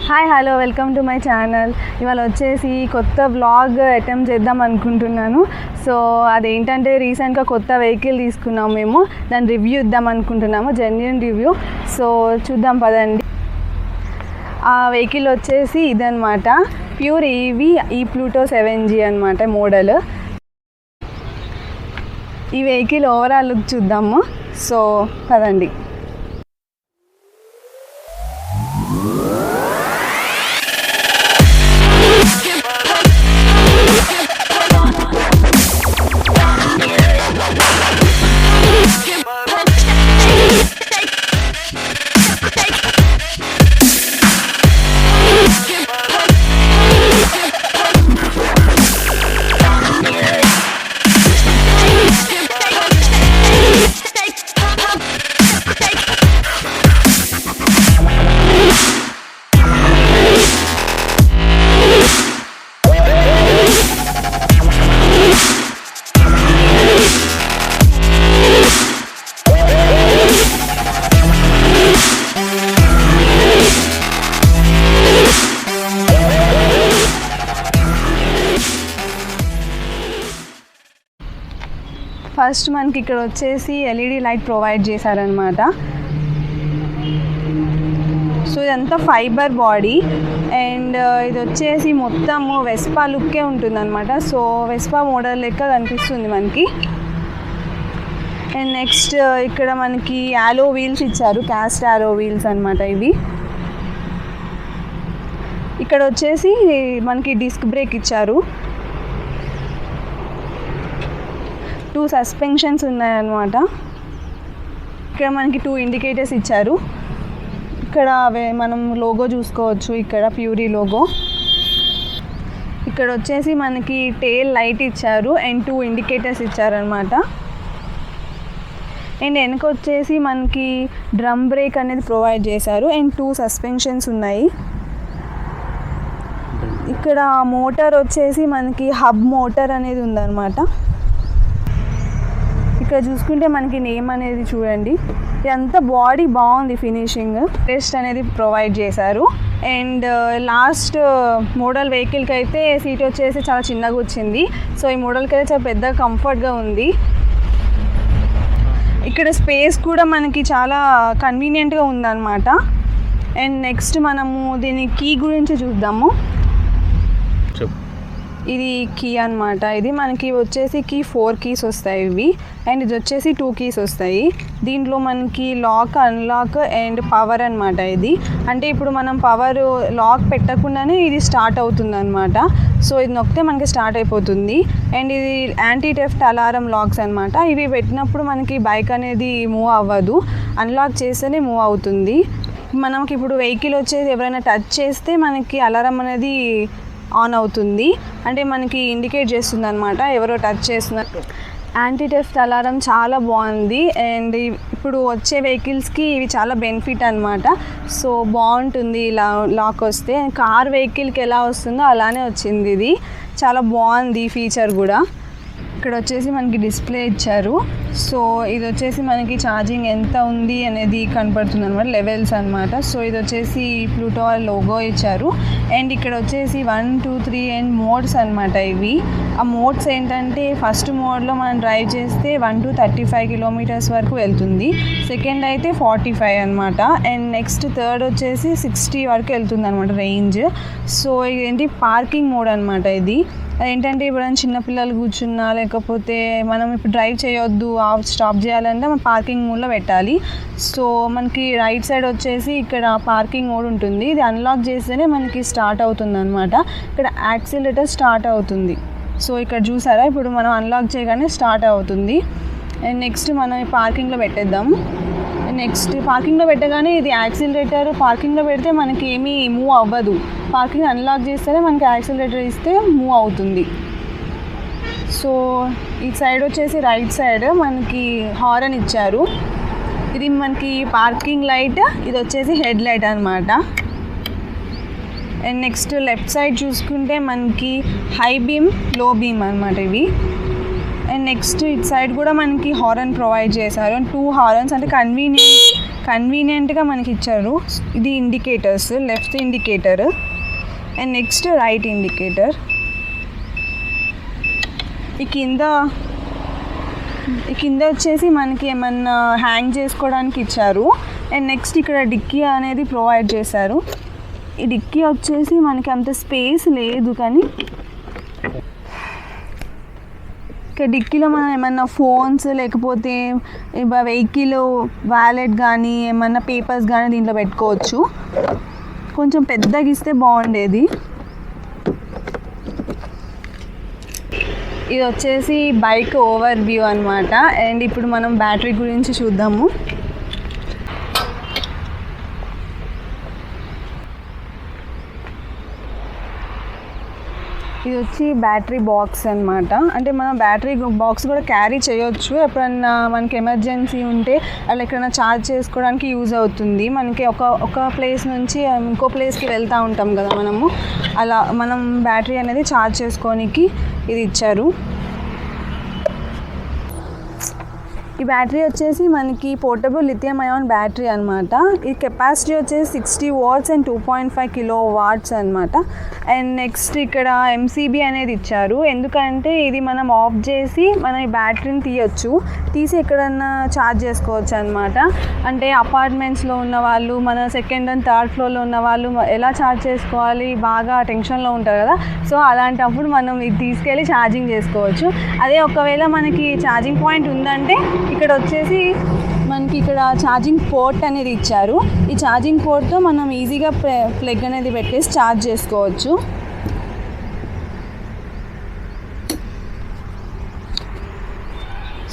Hi hello welcome to my channel. ఇవాళ వచ్చేసి కొత్త వ్లాగ్ అటెంప్ట్ చేద్దాం అనుకుంటున్నాను. సో అదేంటంటే రీసెంట్గా కొత్త వెహికల్ తీసుకున్నాము మేము, దాని రివ్యూ ఇద్దాం అనుకుంటున్నాము, జెన్యూన్ రివ్యూ. సో చూద్దాం పదండి. ఆ వెహికల్ వచ్చేసి ఇదనమాట, ప్యూర్ ఈవీ ఈ ప్లూటో 7G అనమాట మోడల్. ఈ వెహికల్ ఓవరాల్ లుక్ చూద్దాము. సో పదండి. ఫస్ట్ మనకి ఇక్కడ వచ్చేసి ఎల్ఈడి లైట్ ప్రొవైడ్ చేశారనమాట. సో ఇదంతా ఫైబర్ బాడీ అండ్ ఇది వచ్చేసి మొత్తము వెస్పా లుక్కే ఉంటుందన్నమాట. సో వెస్పా మోడల్ లెక్క కనిపిస్తుంది మనకి. అండ్ నెక్స్ట్ ఇక్కడ మనకి యాలో వీల్స్ ఇచ్చారు, క్యాస్ట్ యాలో వీల్స్ అనమాట ఇవి. ఇక్కడ వచ్చేసి మనకి డిస్క్ బ్రేక్ ఇచ్చారు, 2 సస్పెన్షన్స్ ఉన్నాయన్నమాట. ఇక్కడ మనకి 2 ఇండికేటర్స్ ఇచ్చారు. ఇక్కడ మనం లోగో చూసుకోవచ్చు, ఇక్కడ ప్యూరీ లోగో. ఇక్కడ వచ్చేసి మనకి టేల్ లైట్ ఇచ్చారు అండ్ 2 ఇండికేటర్స్ ఇచ్చారనమాట. అండ్ వెనక వచ్చేసి మనకి డ్రమ్ బ్రేక్ అనేది ప్రొవైడ్ చేశారు అండ్ 2 సస్పెన్షన్స్ ఉన్నాయి. ఇక్కడ మోటార్ వచ్చేసి మనకి హబ్ మోటార్ అనేది ఉందన్నమాట. ఇక్కడ చూసుకుంటే మనకి నేమ్ అనేది చూడండి, ఇదంతా బాడీ బాగుంది, ఫినిషింగ్ టెస్ట్ అనేది ప్రొవైడ్ చేశారు. అండ్ లాస్ట్ మోడల్ వెహికల్కి అయితే సీట్ వచ్చేసి చాలా చిన్నగా వచ్చింది. సో ఈ మోడల్కి అయితే చాలా పెద్ద కంఫర్ట్గా ఉంది. ఇక్కడ స్పేస్ కూడా మనకి చాలా కన్వీనియంట్గా ఉందన్నమాట. అండ్ నెక్స్ట్ మనము దీని కీ గురించి చూద్దాము. ఇది కీ అనమాట. ఇది మనకి వచ్చేసి కీ 4 కీస్ వస్తాయి ఇవి, అండ్ ఇది వచ్చేసి 2 కీస్ వస్తాయి. దీంట్లో మనకి లాక్, అన్లాక్ అండ్ పవర్ అనమాట. ఇది అంటే ఇప్పుడు మనం పవర్ లాక్ పెట్టకుండానే ఇది స్టార్ట్ అవుతుంది అనమాట. సో ఇది నొక్కితే మనకి స్టార్ట్ అయిపోతుంది. అండ్ ఇది యాంటీ థెఫ్ట్ అలారం లాక్స్ అనమాట. ఇవి పెట్టినప్పుడు మనకి బైక్ అనేది మూవ్ అవ్వదు, అన్లాక్ చేస్తేనే మూవ్ అవుతుంది. మనకి ఇప్పుడు వెహికల్ వచ్చేసి ఎవరైనా టచ్ చేస్తే మనకి అలారం అనేది ఆన్ అవుతుంది, అంటే మనకి ఇండికేట్ చేస్తుంది అనమాట ఎవరో టచ్ చేస్తున్నట్టు. యాంటీ థెఫ్ట్ అలారం చాలా బాగుంది. అండ్ ఇప్పుడు వచ్చే వెహికల్స్కి ఇవి చాలా బెనిఫిట్ అనమాట. సో బాగుంటుంది ఇలా లాక్ వస్తే. కార్ వెహికల్కి ఎలా వస్తుందో అలానే వచ్చింది, ఇది చాలా బాగుంది ఫీచర్ కూడా. ఇక్కడ వచ్చేసి మనకి డిస్ప్లే ఇచ్చారు. సో ఇది వచ్చేసి మనకి ఛార్జింగ్ ఎంత ఉంది అనేది కనపడుతుంది అనమాట, లెవెల్స్ అనమాట. సో ఇది వచ్చేసి ప్లూటో లోగో ఇచ్చారు. అండ్ ఇక్కడ వచ్చేసి 1, 2, 3 అండ్ మోడ్స్ అనమాట ఇవి. ఆ మోడ్స్ ఏంటంటే ఫస్ట్ మోడ్లో మనం డ్రైవ్ చేస్తే 1 to 35 కిలోమీటర్స్ వరకు వెళ్తుంది, సెకండ్ అయితే 45 అనమాట, అండ్ నెక్స్ట్ థర్డ్ వచ్చేసి 60 వరకు వెళ్తుంది అనమాట రేంజ్. సో ఇదేంటి పార్కింగ్ మోడ్ అనమాట. ఇది ఏంటంటే ఇప్పుడు చిన్నపిల్లలు కూర్చున్నా లేకపోతే మనం ఇప్పుడు డ్రైవ్ చేయొద్దు, స్టాప్ చేయాలంటే మనం పార్కింగ్ మోడ్లో పెట్టాలి. సో మనకి రైట్ సైడ్ వచ్చేసి ఇక్కడ పార్కింగ్ మోడ్ ఉంటుంది, ఇది అన్లాక్ చేస్తేనే మనకి స్టార్ట్ అవుతుంది అనమాట. ఇక్కడ యాక్సిలరేటర్ స్టార్ట్ అవుతుంది. సో ఇక్కడ చూసారా, ఇప్పుడు మనం అన్లాక్ చేయగానే స్టార్ట్ అవుతుంది. అండ్ నెక్స్ట్ మనం పార్కింగ్లో పెట్టేద్దాం. నెక్స్ట్ పార్కింగ్లో పెట్టగానే ఇది యాక్సిలరేటర్, పార్కింగ్లో పెడితే మనకి ఏమీ మూవ్ అవ్వదు, పార్కింగ్ అన్లాక్ చేస్తేనే మనకి యాక్సిలరేటర్ ఇస్తే మూవ్ అవుతుంది. సో ఈ సైడ్ వచ్చేసి రైట్ సైడ్ మనకి హారన్ ఇచ్చారు. ఇది మనకి పార్కింగ్ లైట్, ఇది వచ్చేసి హెడ్ లైట్ అనమాట. అండ్ నెక్స్ట్ లెఫ్ట్ సైడ్ చూసుకుంటే మనకి హై బీమ్, లో బీమ్ అనమాట ఇవి. అండ్ నెక్స్ట్ ఇటు సైడ్ కూడా మనకి హారన్ ప్రొవైడ్ చేశారు, 2 హారన్స్, అంటే కన్వీనియంట్గా మనకి ఇచ్చారు. ఇది indicators, left indicator and next right indicator. ఈ కింద వచ్చేసి మనకి ఏమన్నా హ్యాంగ్ చేసుకోవడానికి ఇచ్చారు. అండ్ నెక్స్ట్ ఇక్కడ డిక్కీ అనేది ప్రొవైడ్ చేశారు. ఈ డిక్కీ వచ్చేసి మనకి అంత స్పేస్ లేదు, కానీ ఇక్కడ డిక్కీలో మనం ఏమన్నా ఫోన్స్ లేకపోతే వెహికల్ వ్యాలెట్ కానీ ఏమన్నా పేపర్స్ కానీ దీంట్లో పెట్టుకోవచ్చు. కొంచెం పెద్దగా ఇస్తే బాగుండేది. ఇది వచ్చేసి బైక్ ఓవర్ వ్యూ అనమాట. అండ్ ఇప్పుడు మనం బ్యాటరీ గురించి చూద్దాము. ఇది వచ్చి బ్యాటరీ బాక్స్ అనమాట. అంటే మనం బ్యాటరీ బాక్స్ కూడా క్యారీ చేయొచ్చు. ఎప్పుడన్నా మనకి ఎమర్జెన్సీ ఉంటే అలా ఎక్కడైనా ఛార్జ్ చేసుకోవడానికి యూజ్ అవుతుంది. మనకి ఒక ప్లేస్ నుంచి ఇంకో ప్లేస్కి వెళ్తూ ఉంటాం కదా మనము, అలా మనం బ్యాటరీ అనేది ఛార్జ్ చేసుకోనికి ఇది ఇచ్చారు. ఈ బ్యాటరీ వచ్చేసి మనకి పోర్టబుల్ లిథియం అయాన్ బ్యాటరీ అనమాట. ఈ కెపాసిటీ వచ్చేసి 60 watts అండ్ 2.5 kilowatts అనమాట. అండ్ నెక్స్ట్ ఇక్కడ ఎంసీబీ అనేది ఇచ్చారు. ఎందుకంటే ఇది మనం ఆఫ్ చేసి మనం ఈ బ్యాటరీని తీసి ఎక్కడన్నా ఛార్జ్ చేసుకోవచ్చు అనమాట. అంటే అపార్ట్మెంట్స్లో ఉన్న వాళ్ళు, మన సెకండ్ అండ్ థర్డ్ ఫ్లోర్లో ఉన్న వాళ్ళు ఎలా ఛార్జ్ చేసుకోవాలి, బాగా టెన్షన్లో ఉంటారు కదా. సో అలాంటప్పుడు మనం ఇది తీసుకెళ్ళి ఛార్జింగ్ చేసుకోవచ్చు. అదే ఒకవేళ మనకి ఛార్జింగ్ పాయింట్ ఉందంటే ఇక్కడ వచ్చేసి మనకి ఇక్కడ ఛార్జింగ్ పోర్ట్ అనేది ఇచ్చారు. ఈ ఛార్జింగ్ పోర్ట్తో మనం ఈజీగా ప్లగ్ అనేది పెట్టేసి ఛార్జ్ చేసుకోవచ్చు.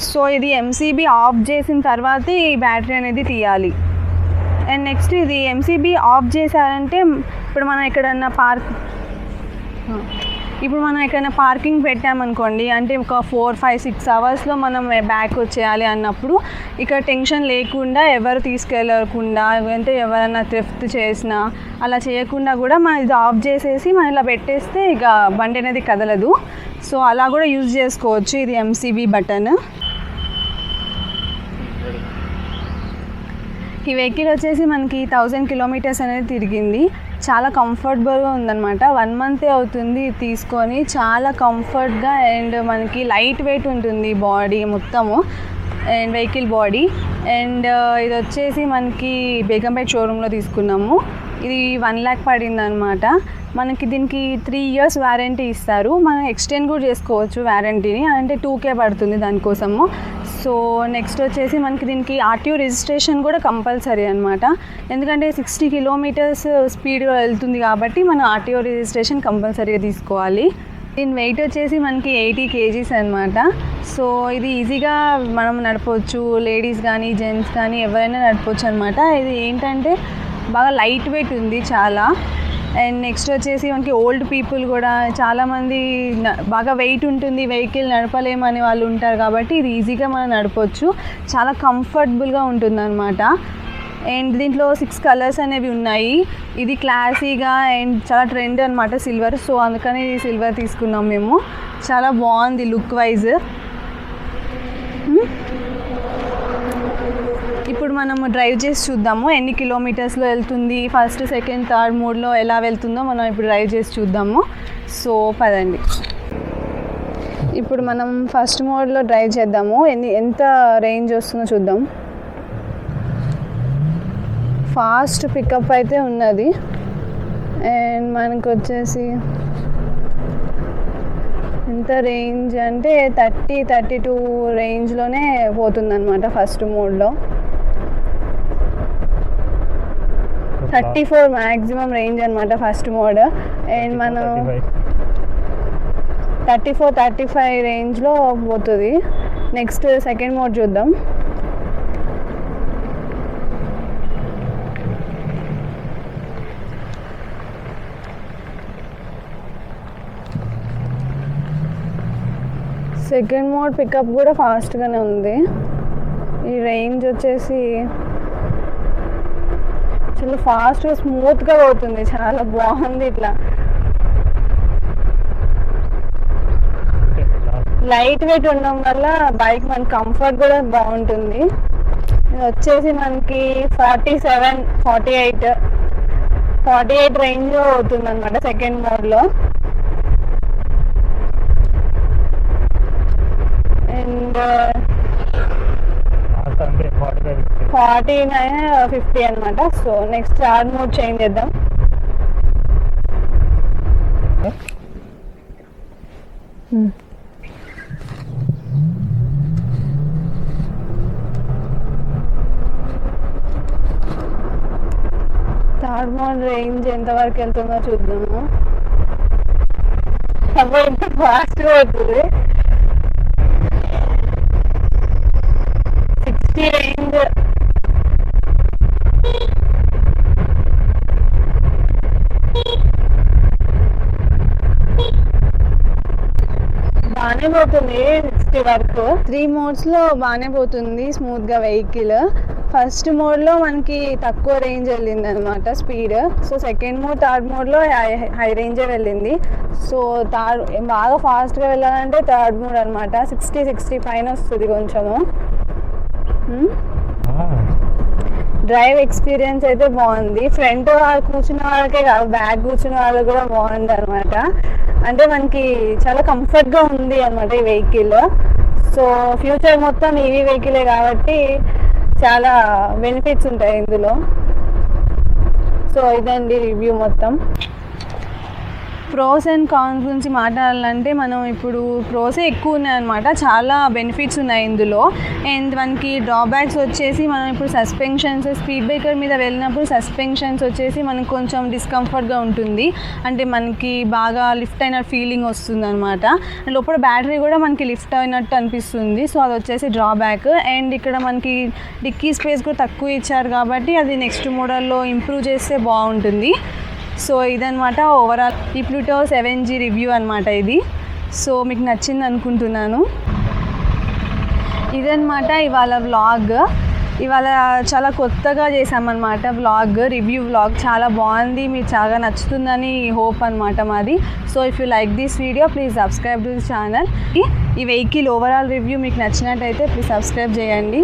సో ఇది ఎంసీబీ ఆఫ్ చేసిన తర్వాత ఈ బ్యాటరీ అనేది తీయాలి. అండ్ నెక్స్ట్ ఇది ఎంసీబీ ఆఫ్ చేశారంటే ఇప్పుడు మనం ఎక్కడన్నా పార్కింగ్ పెట్టామనుకోండి, అంటే ఒక 4-5-6 అవర్స్లో మనం బ్యాక్ వచ్చేయాలి అన్నప్పుడు ఇక్కడ టెన్షన్ లేకుండా, ఎవరు తీసుకెళ్ళకుండా, అంటే ఎవరైనా థెఫ్ట్ చేసినా అలా చేయకుండా కూడా మనం ఇది ఆఫ్ చేసేసి మనం ఇలా పెట్టేస్తే ఇక బండి అనేది కదలదు. సో అలా కూడా యూజ్ చేసుకోవచ్చు. ఇది ఎంసీబీ బటన్. ఈ వెహికల్ వచ్చేసి మనకి 1000 kilometers అనేది తిరిగింది. చాలా కంఫర్టబుల్గా ఉందన్నమాట. 1 month అవుతుంది తీసుకొని. చాలా కంఫర్ట్గా అండ్ మనకి లైట్ వెయిట్ ఉంటుంది బాడీ మొత్తము, అండ్ వెహికల్ బాడీ. అండ్ ఇది వచ్చేసి మనకి బేగంపేట్ షోరూంలో తీసుకున్నాము. ఇది 1 lakh పడింది అనమాట. మనకి దీనికి 3 years వారంటీ ఇస్తారు. మనం ఎక్స్టెండ్ కూడా చేసుకోవచ్చు వారంటీని, అంటే 2K పడుతుంది దానికోసము. సో నెక్స్ట్ వచ్చేసి మనకి దీనికి ఆర్టీఓ రిజిస్ట్రేషన్ కూడా కంపల్సరీ అనమాట. ఎందుకంటే 60 kilometers స్పీడ్గా వెళ్తుంది కాబట్టి మనం ఆర్టీఓ రిజిస్ట్రేషన్ కంపల్సరీగా తీసుకోవాలి. దీని వెయిట్ వచ్చేసి మనకి 80 kgs అనమాట. సో ఇది ఈజీగా మనం నడపవచ్చు. లేడీస్ కానీ జెంట్స్ కానీ ఎవరైనా నడపవచ్చు అనమాట. ఇది ఏంటంటే బాగా లైట్ వెయిట్ ఉంది చాలా. అండ్ నెక్స్ట్ వచ్చేసి మనకి ఓల్డ్ పీపుల్ కూడా చాలామంది బాగా వెయిట్ ఉంటుంది, వెహికల్ నడపలేమని వాళ్ళు ఉంటారు కాబట్టి ఇది ఈజీగా మనం నడపవచ్చు. చాలా కంఫర్టబుల్గా ఉంటుంది అనమాట. అండ్ దీంట్లో 6 కలర్స్ అనేవి ఉన్నాయి. ఇది క్లాసీగా అండ్ చాలా ట్రెండ్ అనమాట సిల్వర్. సో అందుకని సిల్వర్ తీసుకున్నాం మేము. చాలా బాగుంది లుక్ వైజ్. ఇప్పుడు మనము డ్రైవ్ చేసి చూద్దాము ఎన్ని కిలోమీటర్స్లో వెళ్తుంది, ఫస్ట్ సెకండ్ థర్డ్ మోడ్లో ఎలా వెళ్తుందో మనం ఇప్పుడు డ్రైవ్ చేసి చూద్దాము. సో పదండి, ఇప్పుడు మనం ఫస్ట్ మోడ్లో డ్రైవ్ చేద్దాము. ఎంత రేంజ్ వస్తుందో చూద్దాం. ఫాస్ట్ పికప్ అయితే ఉన్నది. అండ్ మనకు వచ్చేసి ఎంత రేంజ్ అంటే 30-32 రేంజ్లోనే పోతుందన్నమాట ఫస్ట్ మోడ్లో. 34 మ్యాక్సిమం రేంజ్ అనమాట ఫస్ట్ మోడ్. అండ్ మనం 34-35 రేంజ్లో పోతుంది. నెక్స్ట్ సెకండ్ మోడ్ చూద్దాం. సెకండ్ మోడ్ పికప్ కూడా ఫాస్ట్గానే ఉంది. ఈ రేంజ్ వచ్చేసి చాలా ఫాస్ట్గా స్మూత్గా పోతుంది, చాలా బాగుంది. ఇట్లా లైట్ వెయిట్ ఉండడం వల్ల బైక్ మన కంఫర్ట్ కూడా బాగుంటుంది. ఇది వచ్చేసి మనకి 48 రేంజ్ అవుతుంది అనమాట సెకండ్ మోడ్లో. అండ్ 49-50 అనమాట. So next third mode change చేద్దాం. థర్డ్ మోడ్ రేంజ్ ఎంతవరకు వెళ్తుందో చూద్దాము. ఎంత ఫాస్ట్గా అవుతుంది. 60 రేంజ్. బాగానే పోతుంది 60 వరకు. 3 మోడ్స్లో బాగానే పోతుంది స్మూత్గా వెహికల్. ఫస్ట్ మోడ్లో మనకి తక్కువ రేంజ్ వెళ్ళింది అనమాట speed. So second mode third మోడ్లో హై రేంజే వెళ్ళింది. సో బాగా ఫాస్ట్గా వెళ్ళాలంటే థర్డ్ మోడ్ అనమాట. 60 పైన వస్తుంది కొంచెము. డ్రైవ్ ఎక్స్పీరియన్స్ అయితే బాగుంది. ఫ్రంట్ కూర్చున్న వాళ్ళకే కాదు, బ్యాక్ కూర్చున్న వాళ్ళకి కూడా బాగుంది అనమాట. అంటే మనకి చాలా కంఫర్ట్గా ఉంది అనమాట ఈ వెహికల్. సో ఫ్యూచర్ మొత్తం ఈవీ వెహికలే కాబట్టి చాలా బెనిఫిట్స్ ఉంటాయి ఇందులో. సో ఇదండి రివ్యూ మొత్తం. ప్రోస్ అండ్ కాన్స్ గురించి మాట్లాడాలంటే మనం ఇప్పుడు ప్రోసే ఎక్కువ ఉన్నాయన్నమాట. చాలా బెనిఫిట్స్ ఉన్నాయి ఇందులో. అండ్ మనకి డ్రాబ్యాక్స్ వచ్చేసి మనం ఇప్పుడు సస్పెన్షన్స్ స్పీడ్ బ్రేకర్ మీద వెళ్ళినప్పుడు సస్పెన్షన్స్ వచ్చేసి మనకు కొంచెం డిస్కంఫర్ట్గా ఉంటుంది. అంటే మనకి బాగా లిఫ్ట్ అయిన ఫీలింగ్ వస్తుంది అనమాట. లోపల బ్యాటరీ కూడా మనకి లిఫ్ట్ అయినట్టు అనిపిస్తుంది. సో అది వచ్చేసి డ్రాబ్యాక్. అండ్ ఇక్కడ మనకి డిక్కీ స్పేస్ కూడా తక్కువ ఇచ్చారు కాబట్టి అది నెక్స్ట్ మోడల్లో ఇంప్రూవ్ చేస్తే బాగుంటుంది. సో ఇదనమాట ఓవరాల్ ఈ ప్లూటో 7G రివ్యూ అనమాట ఇది. సో మీకు నచ్చింది అనుకుంటున్నాను. ఇదనమాట ఇవాళ వ్లాగ్. ఇవాళ చాలా కొత్తగా చేసామన్నమాట వ్లాగ్, రివ్యూ వ్లాగ్. చాలా బాగుంది, మీకు చాలా నచ్చుతుందని హోప్ అనమాట మాది. So if you like this video please subscribe to this channel. ఈ వెహికల్ ఓవరాల్ రివ్యూ మీకు నచ్చినట్టయితే ప్లీజ్ సబ్స్క్రైబ్ చేయండి.